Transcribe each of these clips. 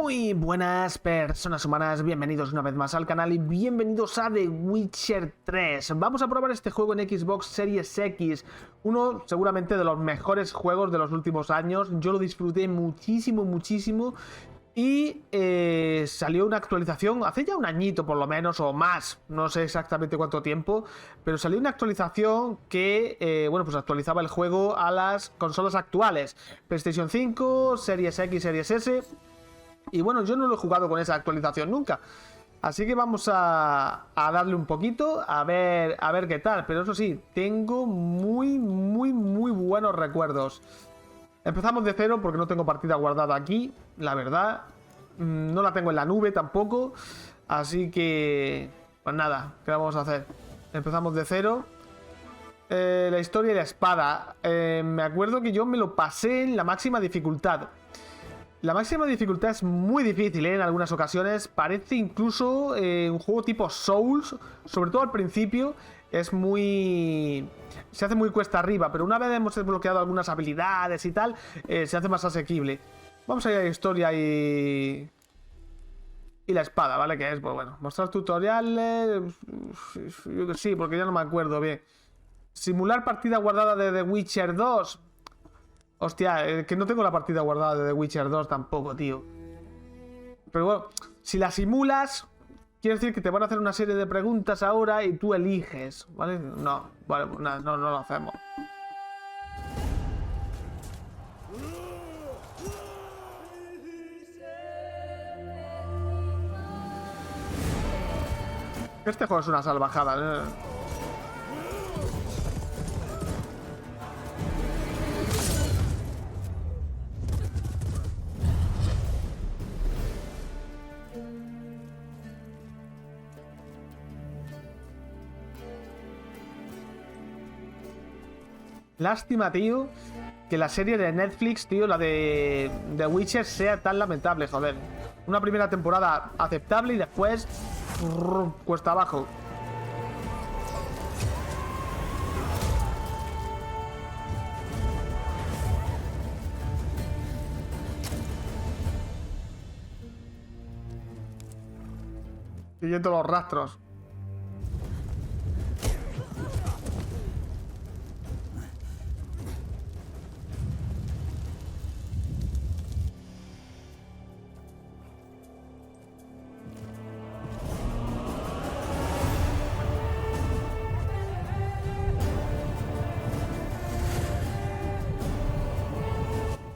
Muy buenas personas humanas, bienvenidos una vez más al canal y bienvenidos a The Witcher 3. Vamos a probar este juego en Xbox Series X, uno seguramente de los mejores juegos de los últimos años. Yo lo disfruté muchísimo y salió una actualización hace ya un añito por lo menos, o más, no sé exactamente cuánto tiempo, pero salió una actualización que, bueno, pues actualizaba el juego a las consolas actuales, PlayStation 5, Series X, Series S. Y bueno, yo no lo he jugado con esa actualización nunca. Así que vamos a darle un poquito, a ver qué tal. Pero eso sí, tengo muy buenos recuerdos. Empezamos de cero porque no tengo partida guardada aquí, la verdad. No la tengo en la nube tampoco. Así que, pues nada, ¿qué vamos a hacer? Empezamos de cero. La historia y la espada. Me acuerdo que yo me lo pasé en la máxima dificultad. La máxima dificultad es muy difícil, ¿eh? En algunas ocasiones. Parece incluso un juego tipo Souls. Sobre todo al principio. Es muy... Se hace muy cuesta arriba. Pero una vez hemos desbloqueado algunas habilidades y tal, se hace más asequible. Vamos a ir a la historia y la espada, ¿vale? Que es, pues bueno, mostrar tutoriales. Sí, porque ya no me acuerdo bien. Simular partida guardada de The Witcher 2. Hostia, que no tengo la partida guardada de The Witcher 2 tampoco, tío. Pero bueno, si la simulas, quiere decir que te van a hacer una serie de preguntas ahora y tú eliges, ¿vale? No, vale, pues nada, no lo hacemos. Este juego es una salvajada, ¿eh? Lástima, tío, que la serie de Netflix, tío, la de The Witcher, sea tan lamentable, joder. Una primera temporada aceptable y después cuesta abajo. Siguiendo los rastros.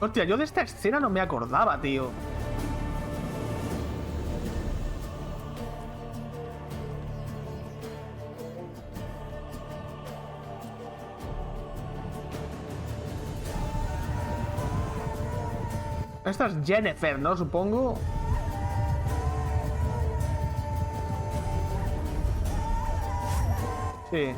Hostia, yo de esta escena no me acordaba, tío. Esta es Jennifer, ¿no? Supongo. Sí.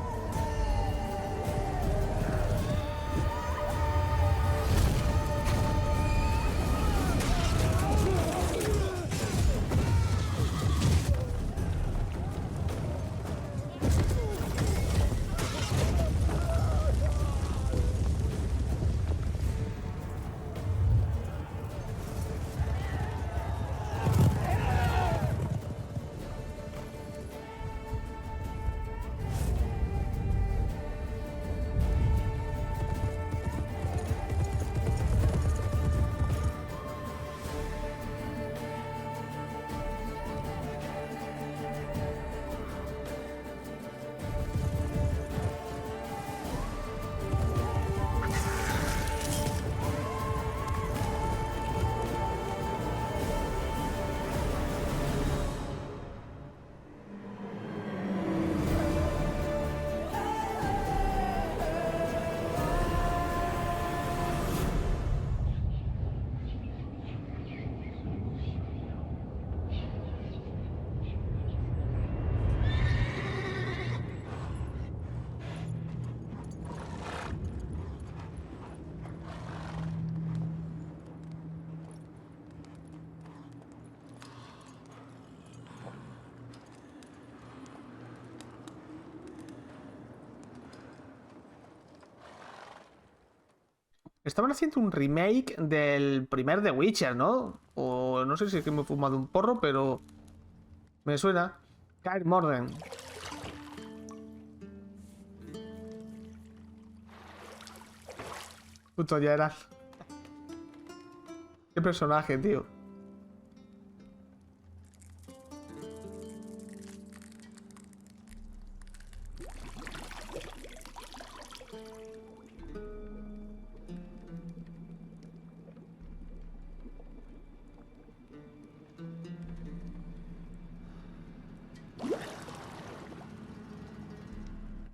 Estaban haciendo un remake del primer The Witcher, ¿no? O No sé si es que me he fumado un porro, pero me suena. Kaer Morhen. Puto Geralt. Qué personaje, tío.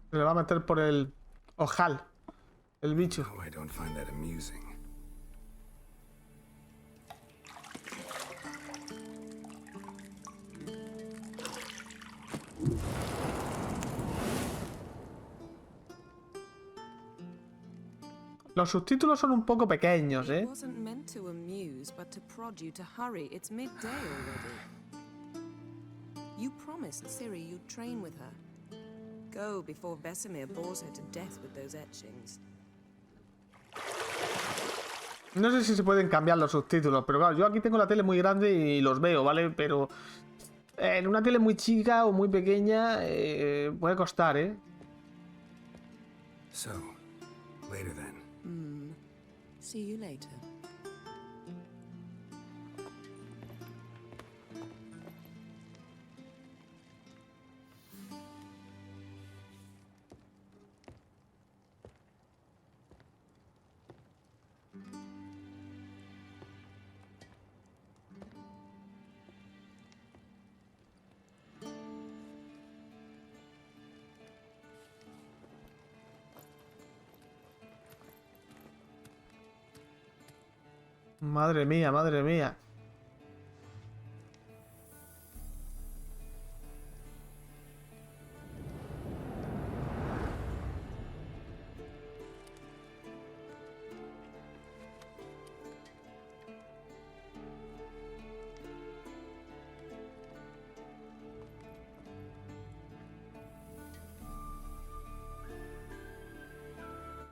Se le va a meter por el ojal, el bicho. No, I don't find that amusing. Los subtítulos son un poco pequeños, ¿eh? Wasn't meant to amuse, but to prod you to hurry. It's midday already. You promised Ciri you'd train with her. Go before Vesemir bores her to death with those etchings. No sé si se pueden cambiar los subtítulos, pero claro, yo aquí tengo la tele muy grande y los veo, ¿vale? Pero en una tele muy chica o muy pequeña puede costar, ¿eh? So, later then. See you later. Madre mía, madre mía.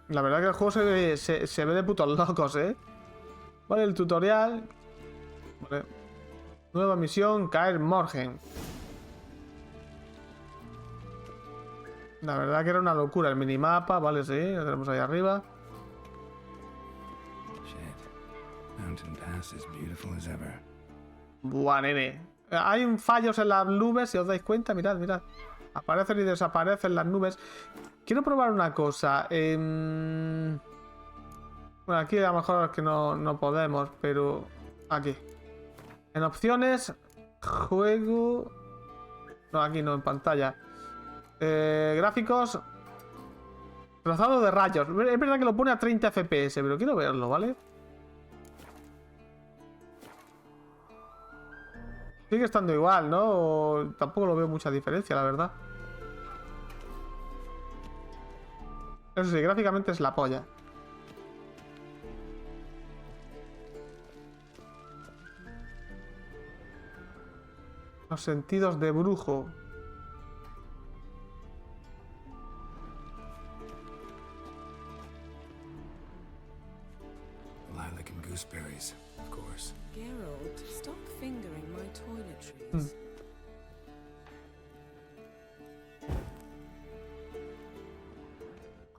La verdad que el juego se ve de putos locos, ¿eh? Vale, el tutorial. Vale. Nueva misión, Kaer Morhen. La verdad que era una locura el minimapa, vale, sí, lo tenemos ahí arriba. Shit. Mountain Pass is beautiful as ever. Buah, nene. Hay un fallos en las nubes, si os dais cuenta, mirad, mirad. Aparecen y desaparecen las nubes. Quiero probar una cosa. Bueno, aquí a lo mejor es que no podemos, pero aquí. En opciones, juego... No, aquí no, en pantalla. Gráficos. Trazado de rayos. Es verdad que lo pone a 30 FPS, pero quiero verlo, ¿vale? Sigue estando igual, ¿no? O tampoco lo veo mucha diferencia, la verdad. Eso sí, gráficamente es la polla. Los sentidos de brujo. Lilac and gooseberries, of course. Geralt, stop fingering my toiletries.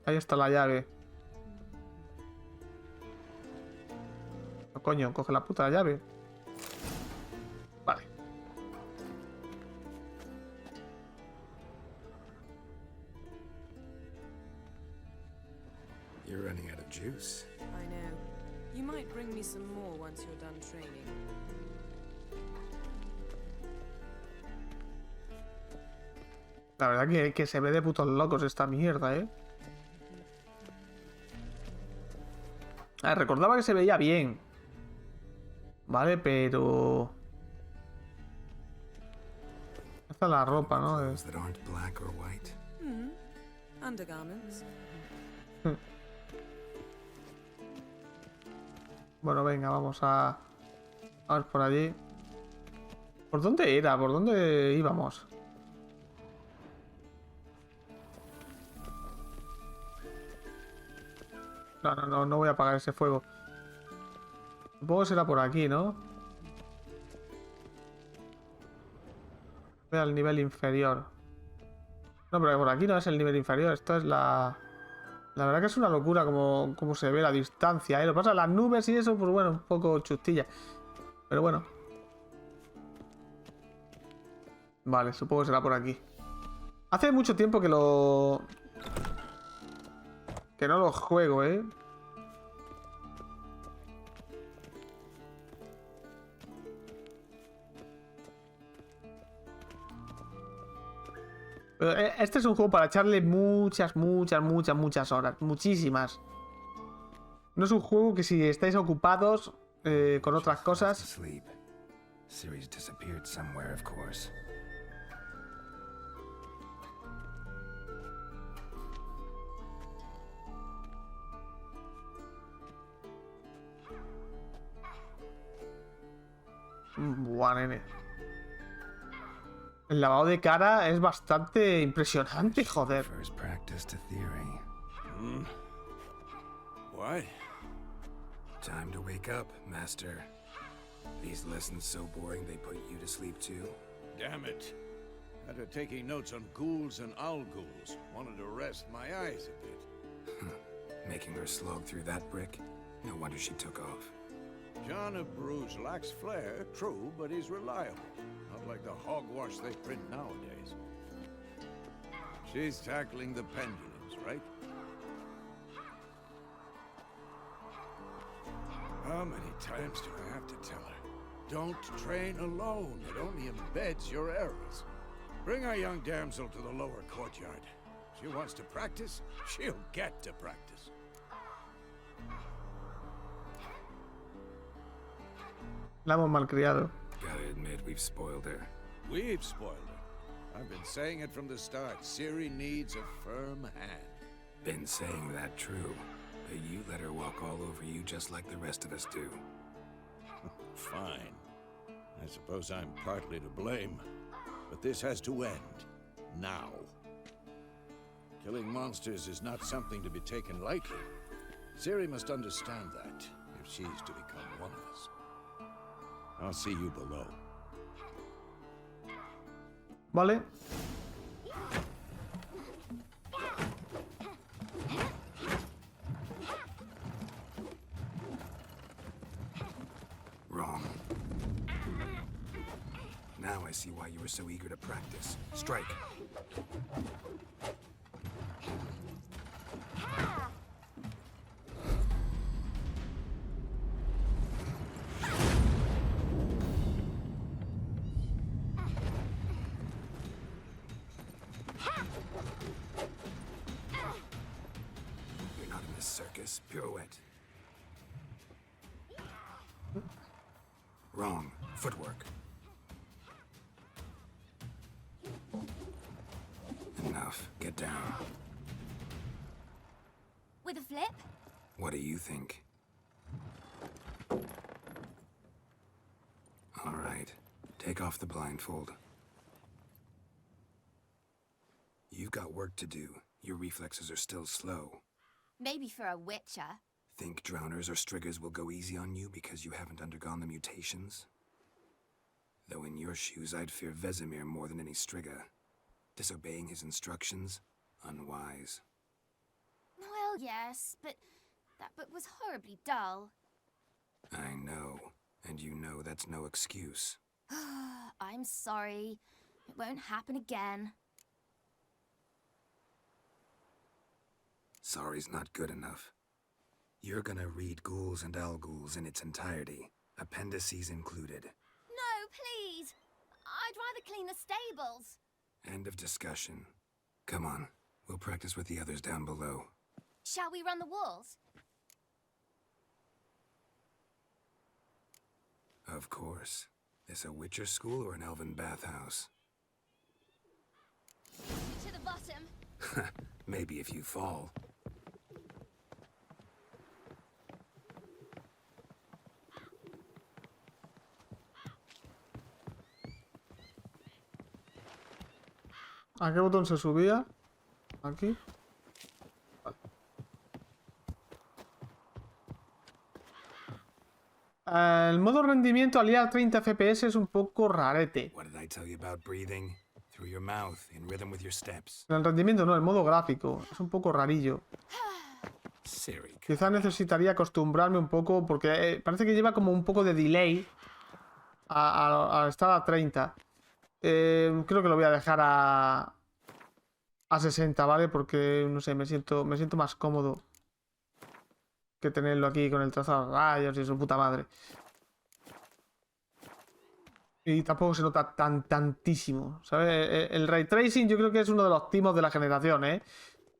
Ahí está la llave. No, coño, coge la puta llave. Vale. You're running out of juice. I know. You might bring me some more once you're done training. La verdad que se ve de putos locos esta mierda, ¿eh? A ver, recordaba que se veía bien. Vale, pero... Esta es la ropa, ¿no? Clothes that aren't black or white. Undergarments. Bueno, venga, vamos a ver por allí. ¿Por dónde era? ¿Por dónde íbamos? No voy a apagar ese fuego. Supongo que será por aquí, ¿no? Voy al nivel inferior. No, pero por aquí no es el nivel inferior. Esto es la... La verdad que es una locura como se ve la distancia, ¿eh? Lo que pasa, las nubes y eso, pues bueno, un poco chustilla. Pero bueno. Vale, supongo que será por aquí. Hace mucho tiempo que lo... Que no lo juego, ¿eh? Pero este es un juego para echarle muchas horas. Muchísimas. No es un juego que si estáis ocupados con otras cosas... Sleep. Siri's disappeared somewhere, of course. Buah, nene. El lavado de cara es bastante impresionante, joder. First practice to theory. What? Time to wake up, master. These lessons so boring they put you to sleep too. Damn it. After taking notes on ghouls and ghouls, wanted to rest my eyes a bit. Making her slog through that brick? No wonder she took off. John of Bruges lacks flair, true, but he's reliable. Not like the hogwash they print nowadays. She's tackling the pendulums, right? How many times do I have to tell her? Don't train alone. It only embeds your errors. Bring our young damsel to the lower courtyard. She wants to practice, she'll get to practice. La hemos malcriado. Gotta admit, we've spoiled her. We've spoiled her. I've been saying it from the start. Ciri needs a firm hand. Been saying that true. But you let her walk all over you just like the rest of us do. Fine. I suppose I'm partly to blame. But this has to end. Now. Killing monsters is not something to be taken lightly. Ciri must understand that, if she's to become one of us. I'll see you below. Vale. Wrong. Now I see why you were so eager to practice. Strike. You're not in this circus. Pirouette. Wrong. Footwork. Enough. Get down. With a flip? What do you think? All right. Take off the blindfold. You've got work to do. Your reflexes are still slow. Maybe for a witcher. Think drowners or striggers will go easy on you because you haven't undergone the mutations? Though in your shoes, I'd fear Vesemir more than any strigger. Disobeying his instructions? Unwise. Well, yes, but that book was horribly dull. I know. And you know that's no excuse. I'm sorry. It won't happen again. Sorry's not good enough. You're gonna read Ghouls and Ghouls in its entirety, appendices included. No, please! I'd rather clean the stables. End of discussion. Come on, we'll practice with the others down below. Shall we run the walls? Of course. This a Witcher school or an elven bathhouse? To the bottom. Maybe if you fall. ¿A qué botón se subía? Aquí. Vale. El modo rendimiento al ir a 30 FPS es un poco rarete. What did I tell you about breathing? Through your mouth, in rhythm with your steps. El rendimiento no, el modo gráfico. Es un poco rarillo. Siri, Quizá necesitaría acostumbrarme un poco porque parece que lleva como un poco de delay a estar a 30. Creo que lo voy a dejar a 60, ¿vale? Porque, no sé, me siento más cómodo que tenerlo aquí con el trazado de rayos y su puta madre. Y tampoco se nota tantísimo, ¿sabes? El ray tracing yo creo que es uno de los timos de la generación, ¿eh?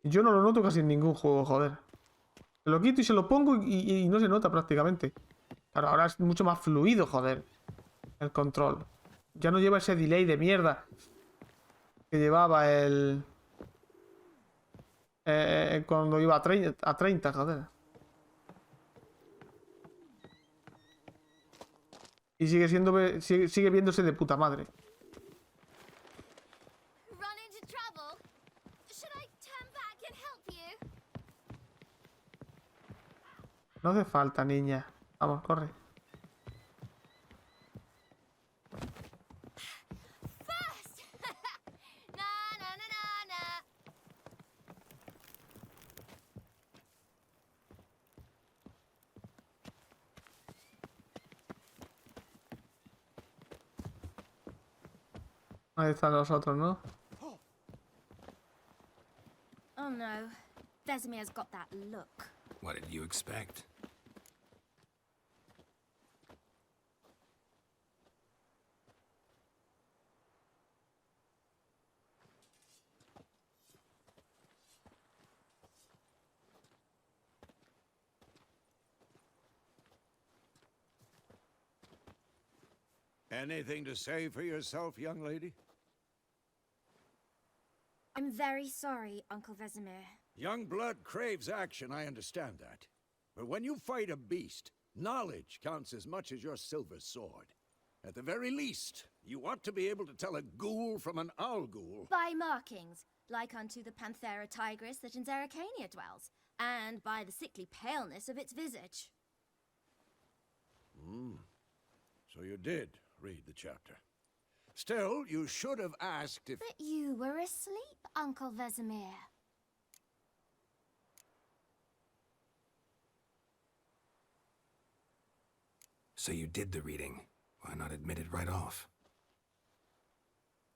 Yo no lo noto casi en ningún juego, joder. Se lo quito y se lo pongo y no se nota prácticamente. Claro, ahora es mucho más fluido, joder. El control. Ya no lleva ese delay de mierda que llevaba cuando iba a 30, joder. Y sigue viéndose de puta madre. Run into trouble? Should I turn back and help you? No hace falta, niña. Vamos, corre. First! Na na na na na. Ahí están los otros, ¿no? Oh no. Vesemir's got that look. what did you expect? Anything to say for yourself, young lady? I'm very sorry, Uncle Vesemir. Young blood craves action, I understand that. But when you fight a beast, knowledge counts as much as your silver sword. At the very least, you ought to be able to tell a ghoul from an owl ghoul. By markings, like unto the Panthera tigris that in Zeracania dwells, and by the sickly paleness of its visage. So you did read the chapter. Still, you should have asked if... But you were asleep, Uncle Vesemir. So you did the reading. Why not admit it right off?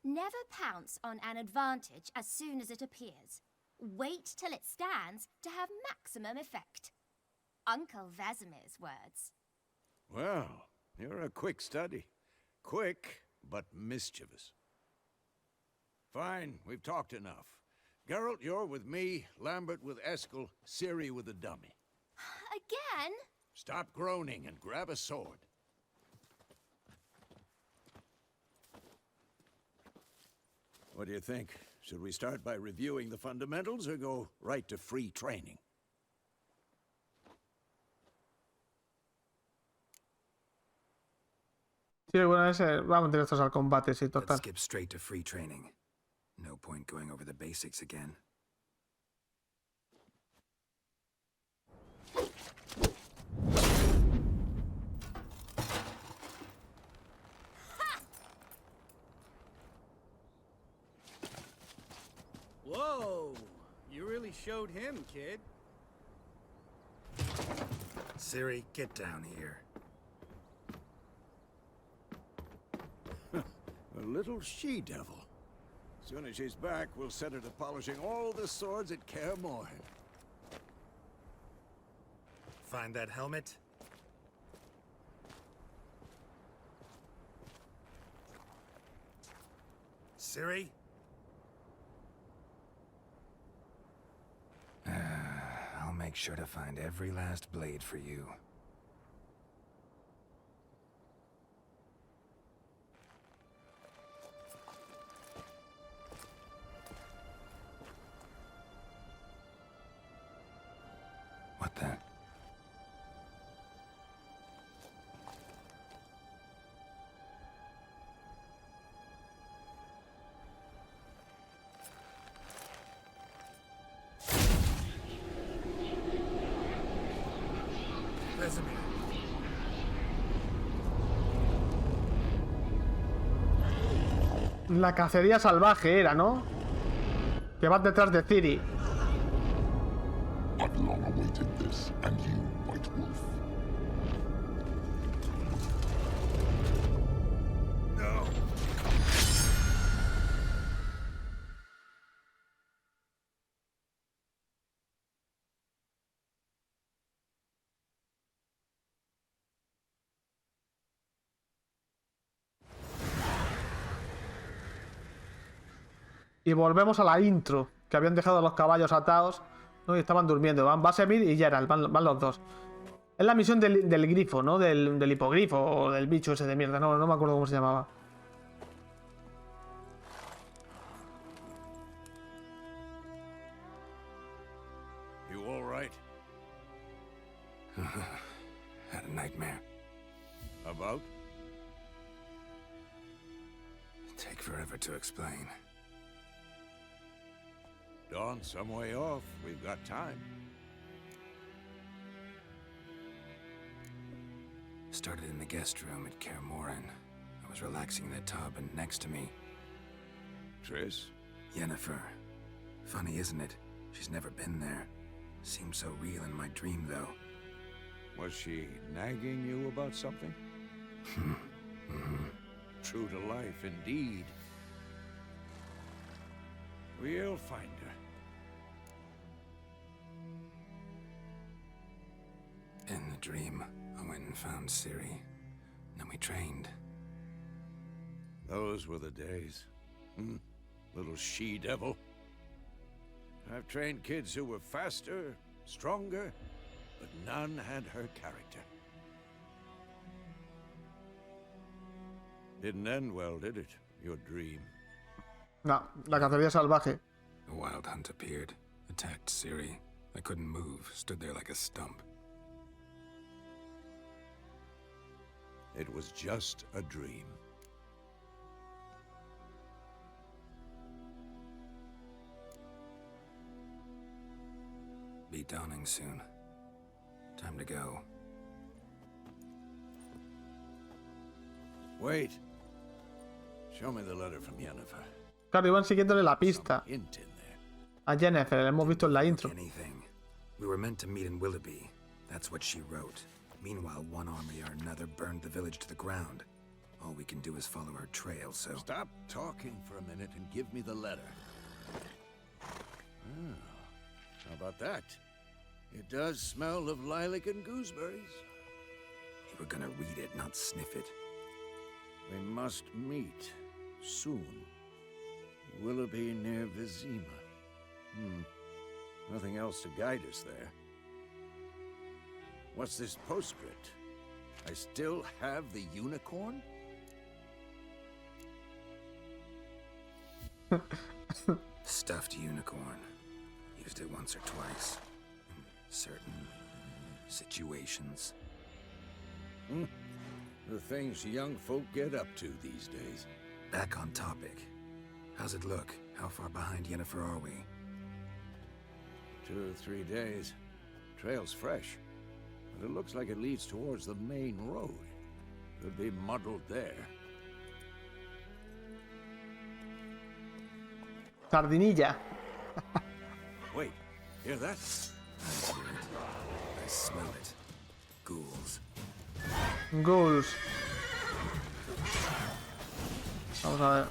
Never pounce on an advantage as soon as it appears. Wait till it stands to have maximum effect. Uncle Vesemir's words. Well, you're a quick study. Quick, but mischievous. Fine, we've talked enough. Geralt, you're with me, Lambert with Eskel, Ciri with the dummy. Again? Stop groaning and grab a sword. What do you think? Should we start by reviewing the fundamentals or go right to free training? Sí, bueno, vamos directos al combate, sí, Let's total. skip straight to free training. No point going over the basics again. Whoa! You really showed him, kid. Ciri, get down here. A little she-devil. Soon as she's back, we'll set her to polishing all the swords at Kaer Morhen. Find that helmet? Ciri? I'll make sure to find every last blade for you. What the? La cacería salvaje era, ¿no? Que vas detrás de Ciri. I've long awaited this, and you, White Wolf. No. Y volvemos a la intro, que habían dejado a los caballos atados, ¿no? Y estaban durmiendo. Van Vesemir y Geralt, van los dos. Es la misión del grifo, ¿no? Del hipogrifo o del bicho ese de mierda. No me acuerdo cómo se llamaba. You all right? Had a nightmare. About? Take forever to explain. Dawn's some way off. We've got time. Started in the guest room at Kaer Morhen. I was relaxing in the tub, and next to me, Triss? Yennefer. Funny, isn't it? She's never been there. Seemed so real in my dream, though. Was she nagging you about something? True to life, indeed. We'll find her. In the dream, I went and found Ciri. Then we trained. Those were the days. Little she-devil. I've trained kids who were faster, stronger, but none had her character. Didn't end well, did it? Your dream. No, la cacería salvaje. A wild hunt appeared, attacked Ciri. I couldn't move, stood there like a stump. It was just a dream. Be dawning soon. Time to go. Wait. Show me the letter from Yennefer. Claro, iban siguiéndole la pista Some hint in there. a Yennefer, la hemos visto en la intro. Anything. We were meant to meet in Willoughby. That's what she wrote. Meanwhile, one army or another burned the village to the ground. All we can do is follow her trail, so... Stop talking for a minute and give me the letter. How about that? It does smell of lilac and gooseberries. You were gonna read it, not sniff it. We must meet soon. Willoughby near Vizima. Nothing else to guide us there. What's this postscript? I still have the unicorn? Stuffed unicorn. Used it once or twice. In certain situations. The things young folk get up to these days. Back on topic. How's it look? How far behind Yennefer are we? 2 or 3 days. Trail's fresh, but it looks like it leads towards the main road. Could be muddled there. Sardinilla. Wait, hear that? I hear it. I smell it. Ghouls. Ghouls. Vamos a ver.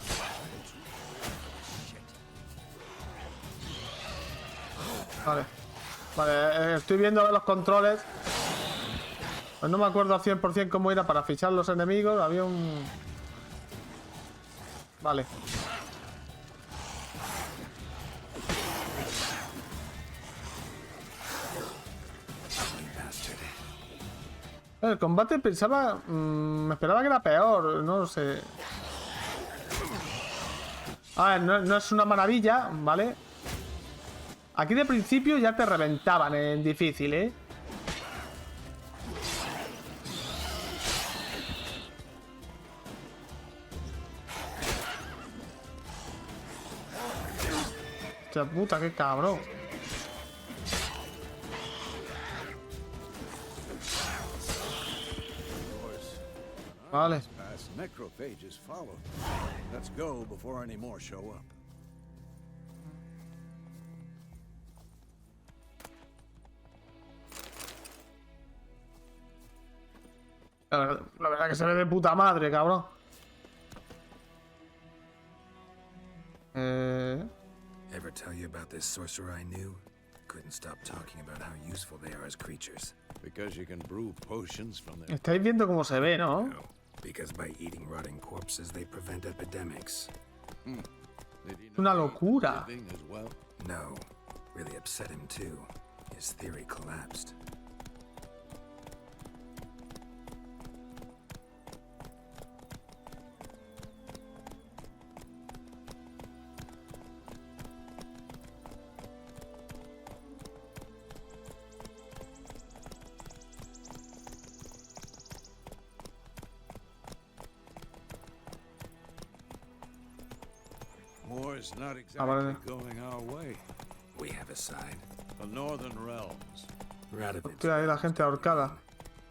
Vale, estoy viendo los controles. Pues no me acuerdo al 100% cómo era para fichar los enemigos. Había un... Vale. El combate pensaba... me esperaba que era peor, no sé. A ver, no es una maravilla, ¿vale? Aquí de principio ya te reventaban en difícil, ¿eh? Hostia puta, qué cabrón. Vale. Necrophages follow. Let's go before any more show up. La verdad que se ve de puta madre, cabrón. Ever tell you about this sorcerer I knew? Couldn't stop talking about how useful they are as creatures. Because you can brew potions from their... Estáis viendo cómo se ve, ¿no? No, because by eating rotting corpses, they prevent epidemics. Did he Es una know locura. living as well? No, really upset him too. His theory collapsed. War's not vale. exactly going our way. We have a side. The northern realms. Radovid. Hostia, ahí la gente ahorcada.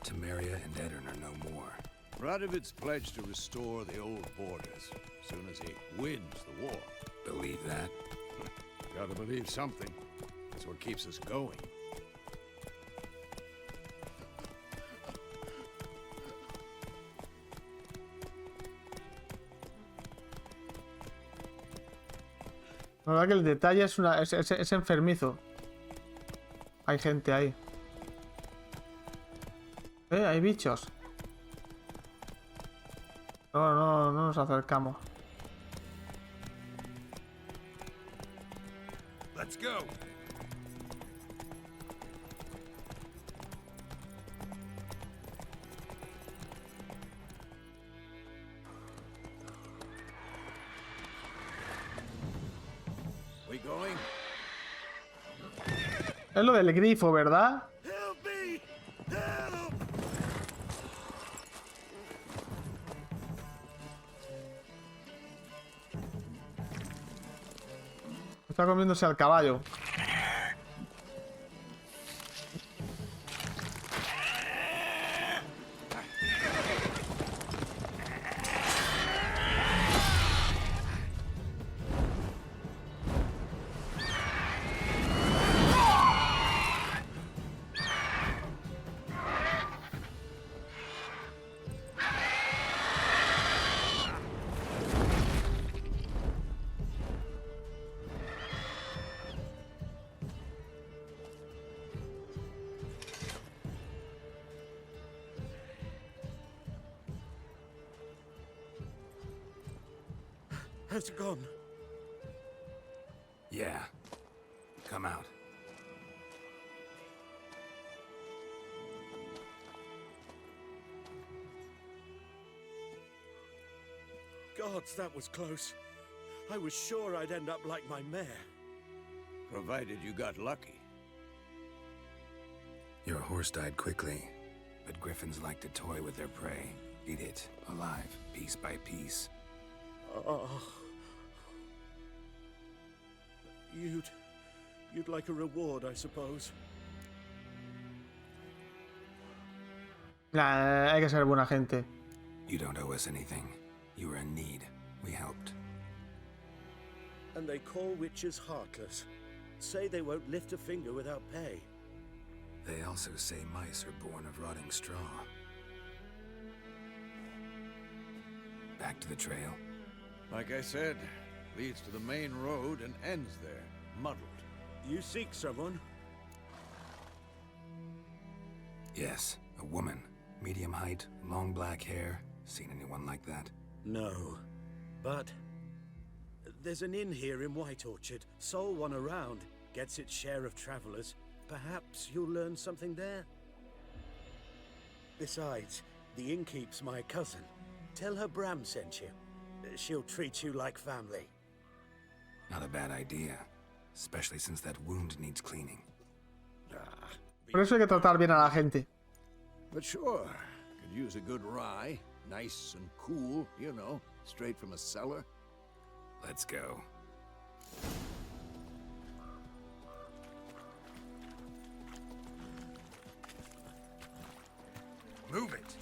Temeria and Edirn are no more. Radovid's pledged to restore the old borders as soon as he wins the war. Believe that? Gotta believe something. That's what keeps us going. La verdad que el detalle es enfermizo. Hay gente ahí. Hay bichos. No nos acercamos. Let's go. We going? Es lo del grifo, ¿verdad? Help me! Help! Está comiéndose al caballo. Has it gone? Yeah. Come out. Gods, that was close. I was sure I'd end up like my mare. Provided you got lucky. Your horse died quickly, but griffins like to toy with their prey. Eat it, alive, piece by piece. Oh. You'd like a reward, I suppose. Nah, hay que ser buena gente. You don't owe us anything. You were in need. We helped. And they call witches heartless. Say they won't lift a finger without pay. They also say mice are born of rotting straw. Back to the trail. Like I said, leads to the main road and ends there, muddled. You seek someone? Yes, a woman. Medium height, long black hair. Seen anyone like that? No. But there's an inn here in White Orchard. Sole one around. Gets its share of travelers. Perhaps you'll learn something there? Besides, the innkeep's my cousin. Tell her Bram sent you. She'll treat you like family. Not a bad idea. Especially since that wound needs cleaning. Por eso hay que tratar bien a la gente. But sure, could use a good rye. Nice and cool, you know, straight from a cellar. Let's go. Move it!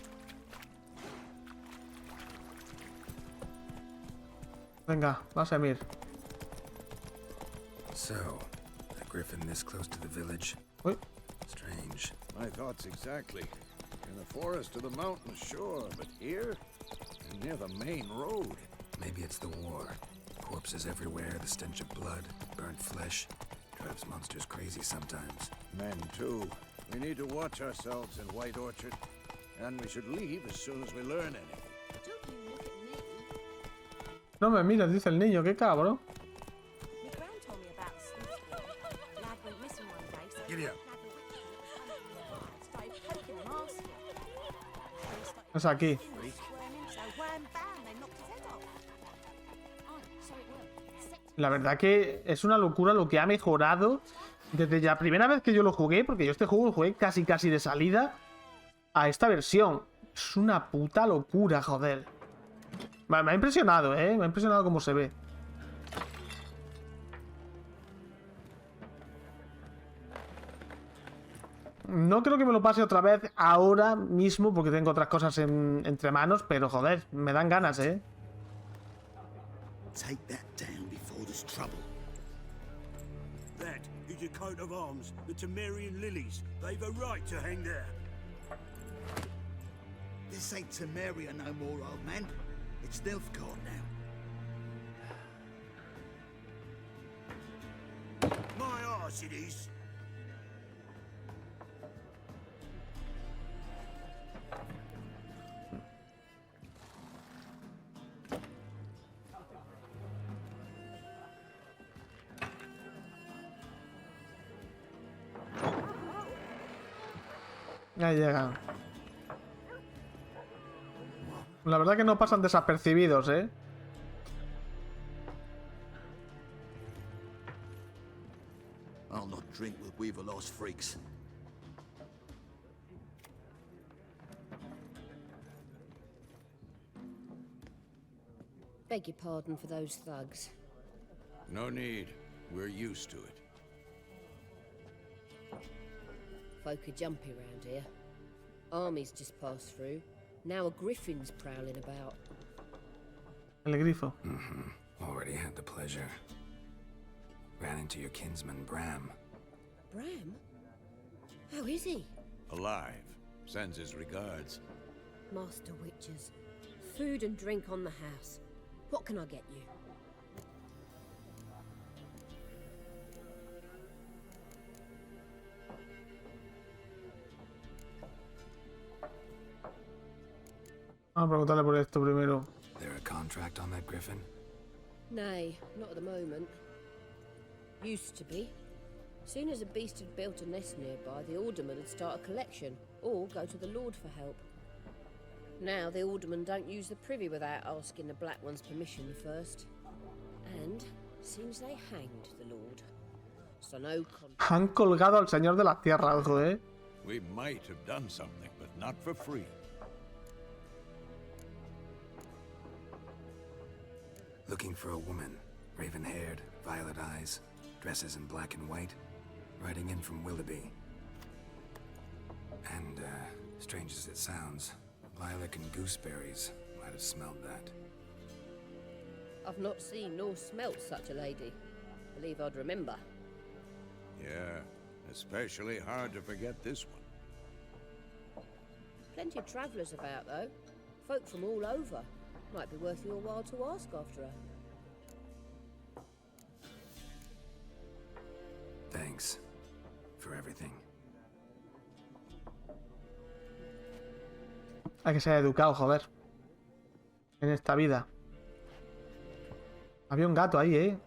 Venga, vas a ir. So, a griffin this close to the village? Uy, Strange. My thoughts exactly. In the forest to the mountains, sure, but here? And near the main road. Maybe it's the war. Corpses everywhere, the stench of blood, burnt flesh. Drives monsters crazy sometimes. Men, too. We need to watch ourselves in White Orchard. And we should leave as soon as we learn anything. Don't you look at me. no me miras, dice el niño, qué cabrón. My gran told me about Snoopy. Lad went missing one day, so Giddy up. started poking and asking. Es aquí. So wham bam, they knocked his head off. Oh, so it worked. La verdad que es una locura lo que ha mejorado desde la primera vez que yo lo jugué, porque yo este juego lo jugué casi de salida, a esta versión. Es una puta locura, joder. Me ha impresionado, me ha impresionado cómo se ve. No creo que me lo pase otra vez ahora mismo, porque tengo otras cosas entre manos, pero joder, me dan ganas, Take that down before there's trouble. That is a coat of arms, the Temerian lilies. They've a right to hang there. This ain't Temeria no more, old man. It's Nilfgaard now. My arse it is. Ahí llegan. La verdad que no pasan desapercibidos, I'll not drink with Weaverlost freaks. Beg your pardon for those thugs. No need. We're used to it. Folk are jumpy round here. Armies just passed through. Now a griffin's prowling about. El grifo. Already had the pleasure. Ran into your kinsman, Bram. Bram? How is he? Alive. Sends his regards. Master Witchers. Food and drink on the house. What can I get you? Vamos a preguntarle por esto primero. There a contract on that griffin? Nay, not at the moment. Used to be. Soon as a beast had built a nest nearby, the alderman would start a collection, or go to the Lord for help. Now the aldermen don't use the privy without asking the Black One's permission first. And seems they hanged the Lord. So no Han colgado al señor de la tierra, ojo, We might have done something, but not for free. Looking for a woman. Raven-haired, violet eyes, dresses in black and white. Riding in from Willoughby. And, strange as it sounds, lilac and gooseberries. Might have smelled that. I've not seen nor smelt such a lady. Believe I'd remember. Yeah, especially hard to forget this one. Plenty of travellers about, though. Folk from all over. Might be worth your while to ask after her. Thanks. For everything. Hay que ser educado, joder. En esta vida. Había un gato ahí,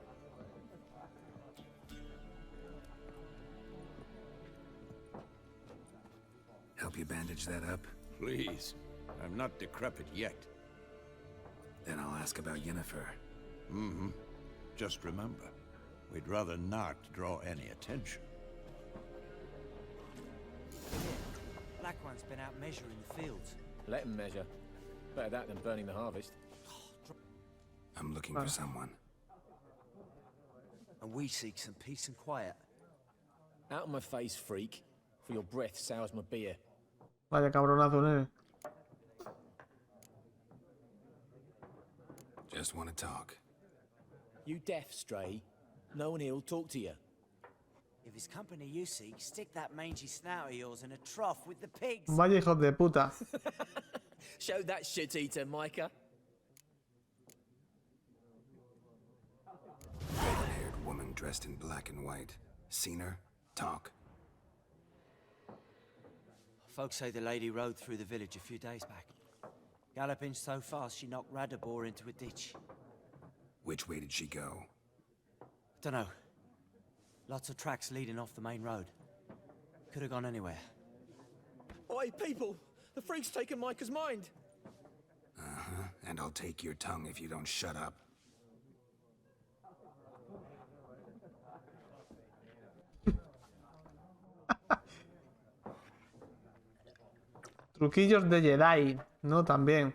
Help you bandage that up? Please. I'm not decrepit yet. Then I'll ask about Yennefer. Just remember, we'd rather not draw any attention. Black One's been out measuring the fields. Let him measure. Better that than burning the harvest. I'm looking for someone. And we seek some peace and quiet. Out of my face, freak. For your breath sours my beer. Vaya cabronazo, nene. Just want to talk. You deaf, stray? No one here'll talk to you. If it's company you seek, stick that mangy snout of yours in a trough with the pigs. Vaya hijos de puta. Show that shit-eater, Micah. Red-haired woman dressed in black and white. Seen her? Talk. Folks say the lady rode through the village a few days back. Galloping so fast she knocked Radabor into a ditch. Which way did she go? Dunno. Lots of tracks leading off the main road. Could have gone anywhere. Oi, people! The freak's taken Micah's mind. Uh-huh. And I'll take your tongue if you don't shut up. Truquillos de Jedi, ¿no? También.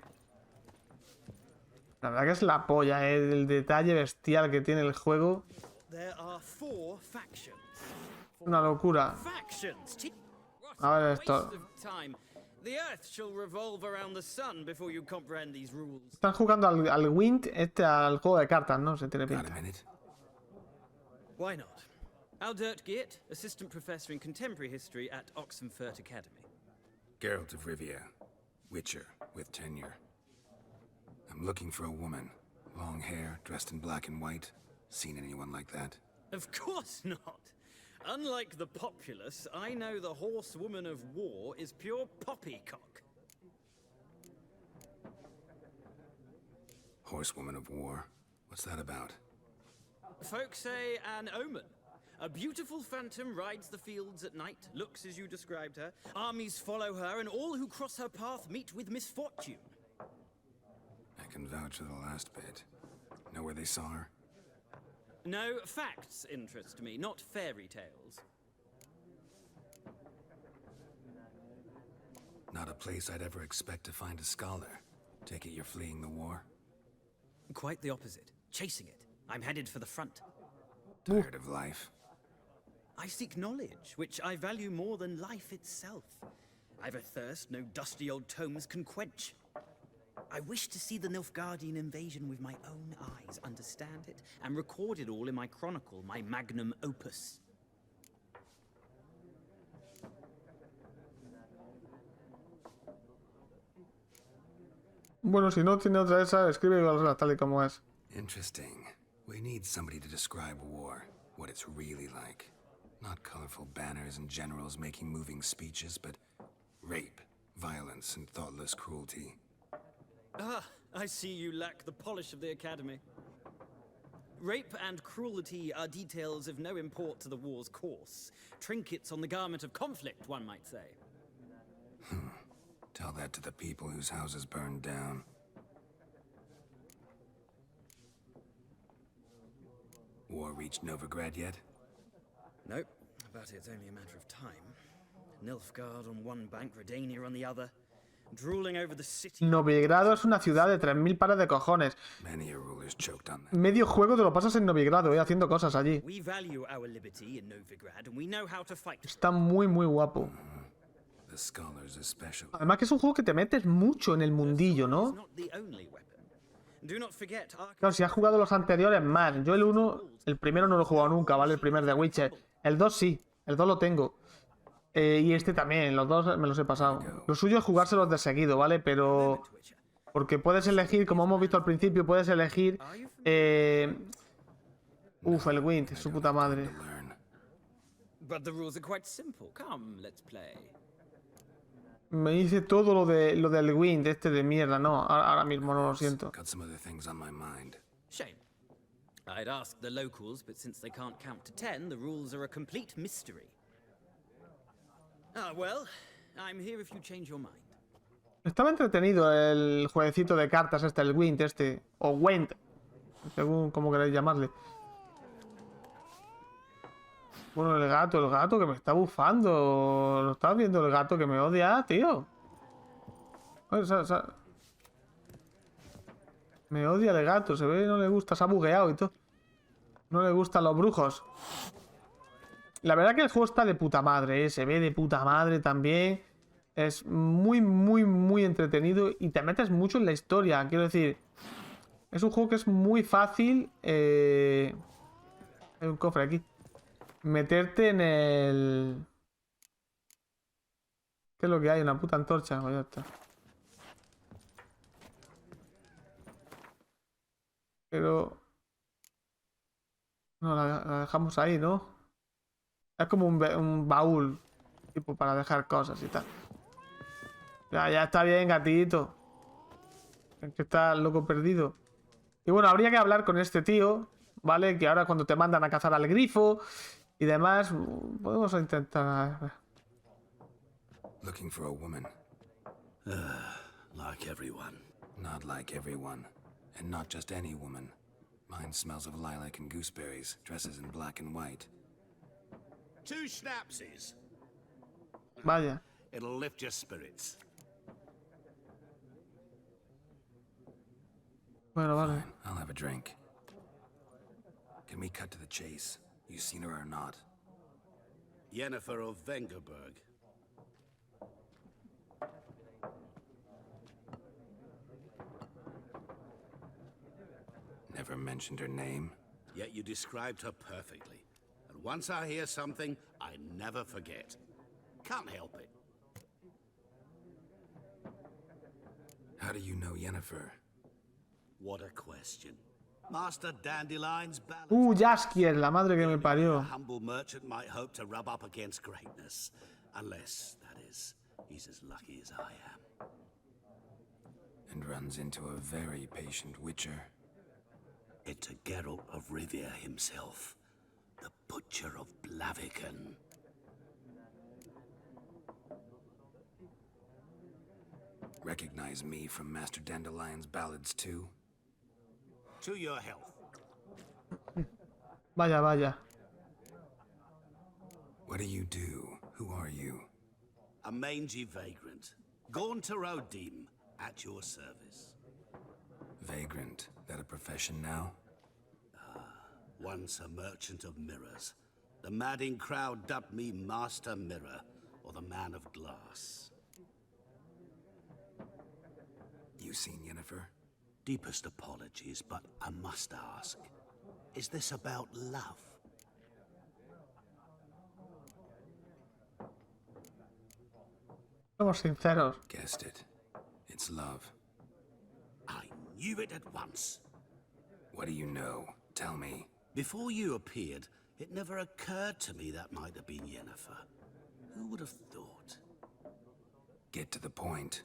La verdad que es la polla, el detalle bestial que tiene el juego. Una locura. A ver esto. Están jugando al Wind, al juego de cartas, ¿no? Se tiene pinta. Why not? Aldert Geert, assistant professor in contemporary history at Oxenfurt Academy. Geralt of Rivia, Witcher, with tenure. I'm looking for a woman. Long hair, dressed in black and white. Seen anyone like that? Of course not. Unlike the populace, I know the horsewoman of war is pure poppycock. Horsewoman of war? What's that about? Folks say an omen. A beautiful phantom rides the fields at night, looks as you described her. Armies follow her, and all who cross her path meet with misfortune. I can vouch for the last bit. Know where they saw her? No, facts interest me, not fairy tales. Not a place I'd ever expect to find a scholar. Take it you're fleeing the war? Quite the opposite. Chasing it. I'm headed for the front. Tired of life? I seek knowledge, which I value more than life itself. I've a thirst no dusty old tomes can quench. I wish to see the Nilfgaardian invasion with my own eyes, understand it, and record it all in my chronicle, my magnum opus. Bueno, si no tiene otra esa, escribe tal y como es. Interesting. We need somebody to describe war, what it's really like. Not colorful banners and generals making moving speeches, but rape, violence, and thoughtless cruelty. Ah, I see you lack the polish of the Academy. Rape and cruelty are details of no import to the war's course. Trinkets on the garment of conflict, one might say. Tell that to the people whose houses burned down. War reached Novigrad yet? Nope, but it's only a matter of time. Nilfgaard on one bank, Redania on the other. Drooling over the city. Novigrado es una ciudad de 3000 pares de cojones. Many a ruler's choked on that. Medio juego te lo pasas en Novigrado, haciendo cosas allí. We value our liberty in Novigrad and we know how to fight. Está muy muy guapo. The scholars especially. Además que es un juego que te metes mucho en el mundillo, ¿no? Claro, si has jugado los anteriores más. Yo el primero no lo he jugado nunca, ¿vale? El primer de Witcher. El 2 sí, el 2 lo tengo. Y este también, los dos me los he pasado. Lo suyo es jugárselos de seguido, ¿vale? Pero... Porque puedes elegir, como hemos visto al principio, puedes elegir... Uf, el Wind, su puta madre. Me dice todo lo del Wind, este de mierda. No, ahora mismo no lo siento. Shame. I'd ask the locals, but since they can't count to 10, the rules are a complete mystery. Ah, well, I'm here if you change your mind. Estaba entretenido el jueguecito de cartas el Wind o Went, según como queráis llamarle. Bueno, el gato que me está bufando. ¿Lo estás viendo? El gato que me odia, tío. Me odia el gato, se ve, no le gusta, se ha bugueado y todo. No le gustan los brujos. La verdad que el juego está de puta madre, se ve de puta madre también. Es muy, muy, muy entretenido y te metes mucho en la historia. Quiero decir, Es un juego que es muy fácil. Hay un cofre aquí. Meterte en el... ¿Qué es lo que hay? Una puta antorcha. Pues ya está. Pero... No, la dejamos ahí, ¿no? Es como un baúl. Tipo para dejar cosas y tal. Ya está bien, gatito. Es que está loco perdido. Y bueno, habría que hablar con este tío, ¿vale? Que ahora cuando te mandan a cazar al grifo y demás, podemos intentar... Looking for a woman. Like everyone. Not like everyone. And not just any woman. Mine smells of lilac and gooseberries, dresses in black and white. 2 schnapsies. Vaya. It'll lift your spirits. Bueno, vale. Fine, I'll have a drink. Can we cut to the chase? You seen her or not? Yennefer of Vengerberg. Never mentioned her name. Yet you described her perfectly. And once I hear something, I never forget. Can't help it. How do you know Yennefer? What a question. Master Dandelion's balance. Jaskier, la madre que me A parió. humble merchant might hope to rub up against greatness. Unless, that is, he's as lucky as I am. And runs into a very patient witcher. It's a Geralt of Rivia himself. The Butcher of Blaviken. Recognize me from Master Dandelion's ballads too? To your health. Vaya, vaya. What do you do? Who are you? A mangy vagrant. Gone to Rodim, at your service. Vagrant. That a profession now? Once a merchant of mirrors. The madding crowd dubbed me Master Mirror, or the Man of Glass. You seen Yennefer? Deepest apologies, but I must ask. Is this about love? Somos sinceros. Guessed it. It's love. I knew it at once. What do you know? Tell me. Before you appeared, it never occurred to me that might have been Yennefer. Who would have thought? Get to the point.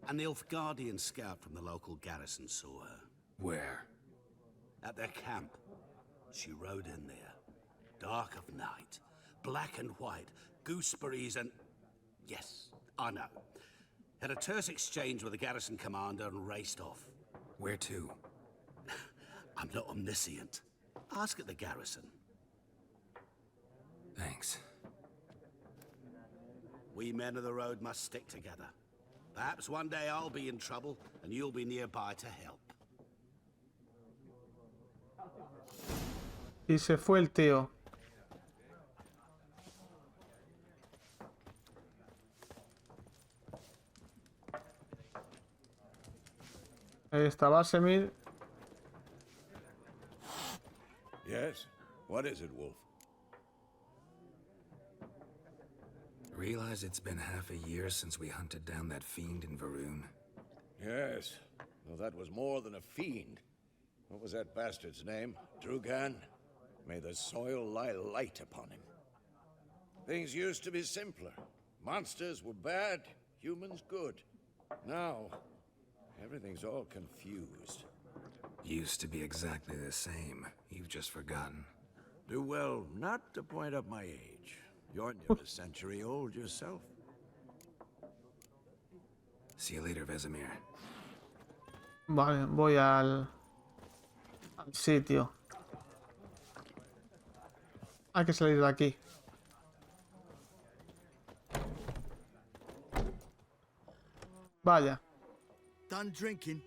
An Nilfgaardian scout from the local garrison saw her. Where? At their camp. She rode in there. Dark of night. Black and white. Gooseberries and... Yes, I know. Had a terse exchange with the garrison commander and raced off. Where to? I'm not omniscient. Ask at the garrison. Thanks. We men of the road must stick together. Perhaps one day I'll be in trouble and you'll be nearby to help. Y se fue el tío. Ahí está Basemir. Yes? What is it, Wolf? Realize it's been half a year since we hunted down that fiend in Varun. Yes. Well, that was more than a fiend. What was that bastard's name? Drugan? May the soil lie light upon him. Things used to be simpler. Monsters were bad, humans good. Now, everything's all confused. Used to be exactly the same. You've just forgotten. Do well not to point up my age. You're nearly a century old yourself. See you later, Vesemir. Vale, voy al sitio. Hay que salir de aquí. Vaya. Done drinking?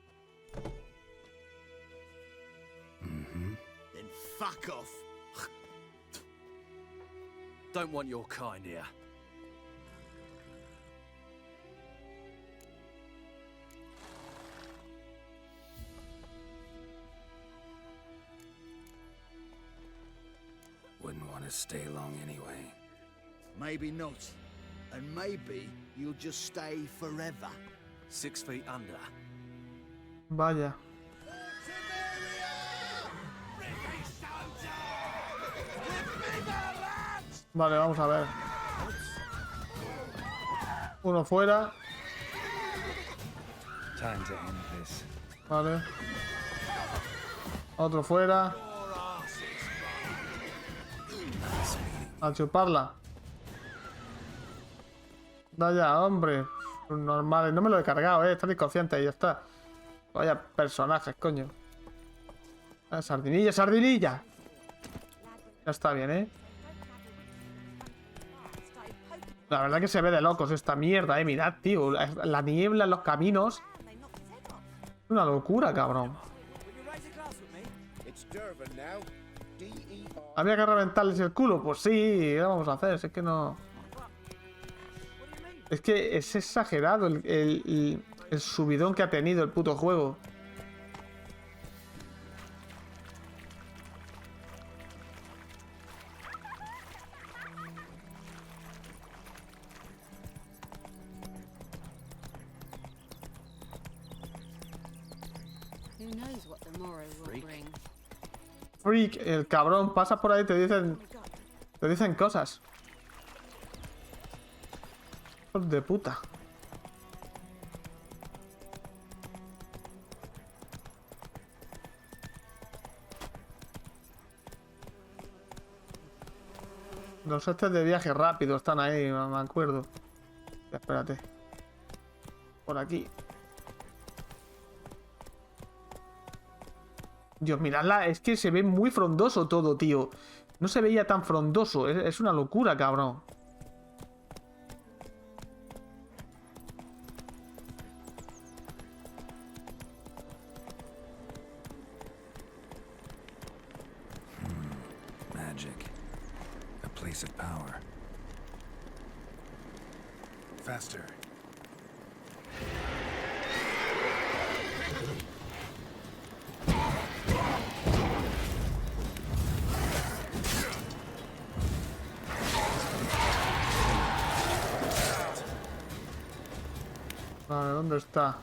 Mm-hmm. Then fuck off. Don't want your kind here. Wouldn't want to stay long anyway. Maybe not. And maybe you'll just stay forever. 6 feet under. Vaya. Vale, vamos a ver. Uno fuera. Time to end this. Vale. Otro fuera. A chuparla. Da ya, hombre. Normal. No me lo he cargado, está inconsciente y ya está. Vaya personajes, coño. Sardinilla, sardinilla. Ya está bien, La verdad que se ve de locos esta mierda, mirad, tío. La niebla en los caminos. Es una locura, cabrón. ¿Había que reventarles el culo? Pues sí, ¿qué vamos a hacer? Es que no... Es que es exagerado el subidón que ha tenido el puto juego. Who knows what the morrow will bring? Freak, el cabrón, pasa por ahí, te dicen cosas. Hijos de puta. Los estos de viaje rápido están ahí, me acuerdo. Espérate. Por aquí. Dios, miradla, es que se ve muy frondoso todo, tío. No se veía tan frondoso, es una locura, cabrón. Magic. A place of power. Faster. Vale, ¿dónde está?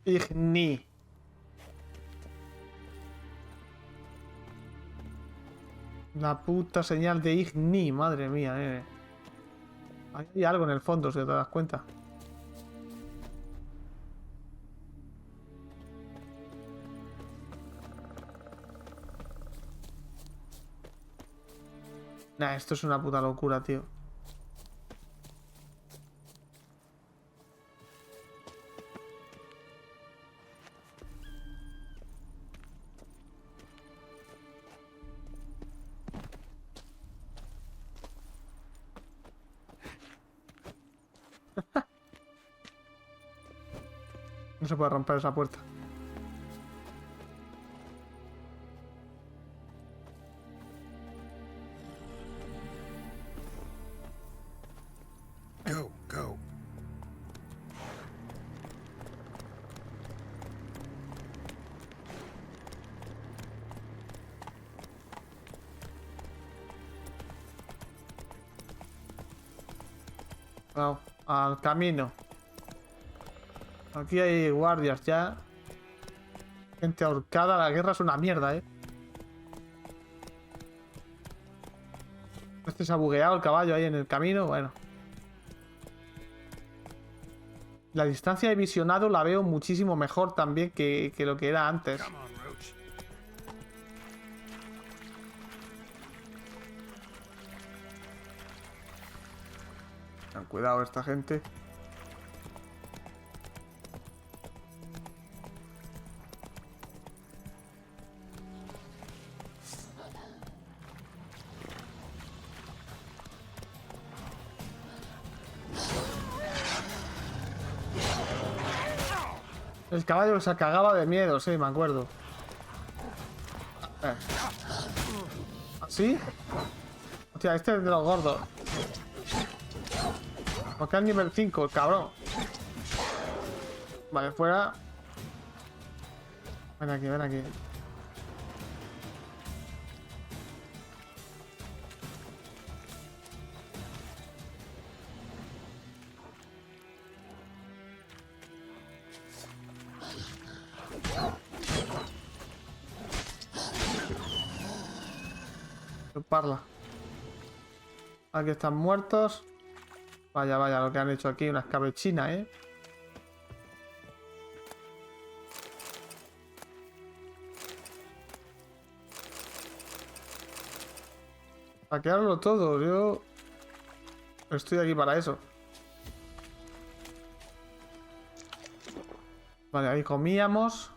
Igni. La puta señal de Igni, madre mía, Hay algo en el fondo, si te das cuenta. Nah, esto es una puta locura, tío. No se puede romper esa puerta. Go, go. Vamos, al camino. Aquí hay guardias ya. Gente ahorcada. La guerra es una mierda, Este se ha bugueado el caballo ahí en el camino. Bueno. La distancia de visionado la veo muchísimo mejor también que lo que era antes. Ten cuidado esta gente. El caballo se cagaba de miedo, sí, me acuerdo. ¿Así? Hostia, este es de los gordos. Porque es nivel 5, el cabrón. Vale, fuera. Ven aquí, ven aquí. Chuparla. Aquí están muertos. Vaya, vaya, lo que han hecho aquí, una escabechina, ¿eh? Saquearlo todo, yo estoy aquí para eso. Vale, ahí comíamos.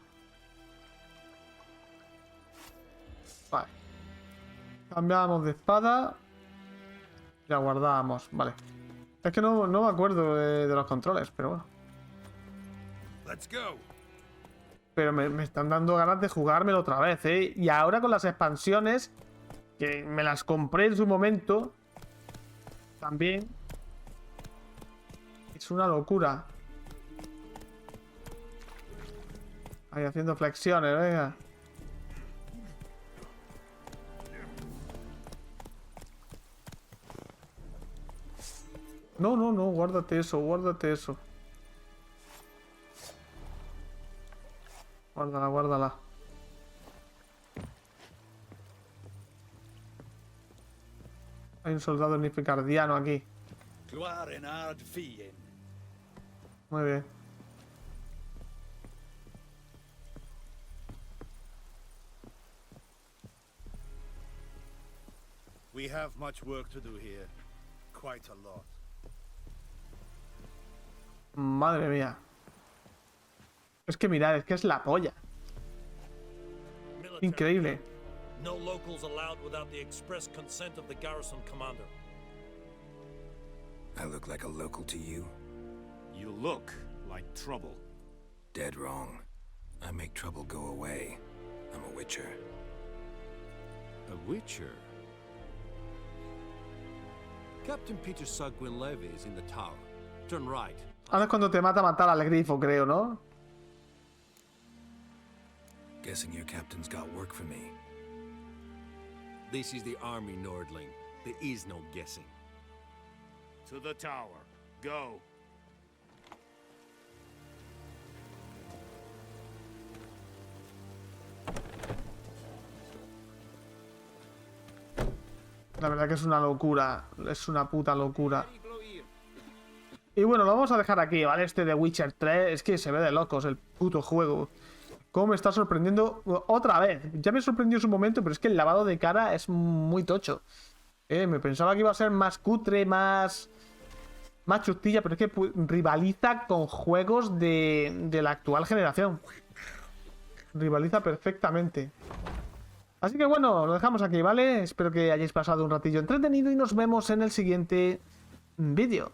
Vale. Cambiábamos de espada. Y la guardábamos, vale. Es que no me acuerdo de los controles, pero bueno. Let's go. Pero me están dando ganas de jugármelo otra vez, ¿eh? Y ahora con las expansiones, que me las compré en su momento, también es una locura. Ahí haciendo flexiones, venga. No, no, no, guárdate eso, guárdate eso. Guárdala, guárdala. Hay un soldado nificardiano aquí. Muy bien. We have much work to do here. Quite a lot. Madre mía. Es que mirad, es que es la polla. Increíble. No locals allowed without the express consent of the garrison commander. I look like a local to you? You look like trouble. Dead wrong. I make trouble go away. I'm a witcher. A witcher? Captain Peter Sagwin Levy is in the tower. Turn right. Ahora es cuando te mata matar al grifo, creo, ¿no? Guessing your captain's got work for me. This is the army, Nordling. There is no guessing. To the tower. Go. La verdad que es una locura. Es una puta locura. Y bueno, lo vamos a dejar aquí, ¿vale? Este de Witcher 3 es que se ve de locos el puto juego. Cómo me está sorprendiendo otra vez. Ya me sorprendió en su momento, pero es que el lavado de cara es muy tocho. Me pensaba que iba a ser más cutre, más chustilla, pero es que rivaliza con juegos de la actual generación. Rivaliza perfectamente. Así que bueno, lo dejamos aquí, ¿vale? Espero que hayáis pasado un ratillo entretenido y nos vemos en el siguiente vídeo.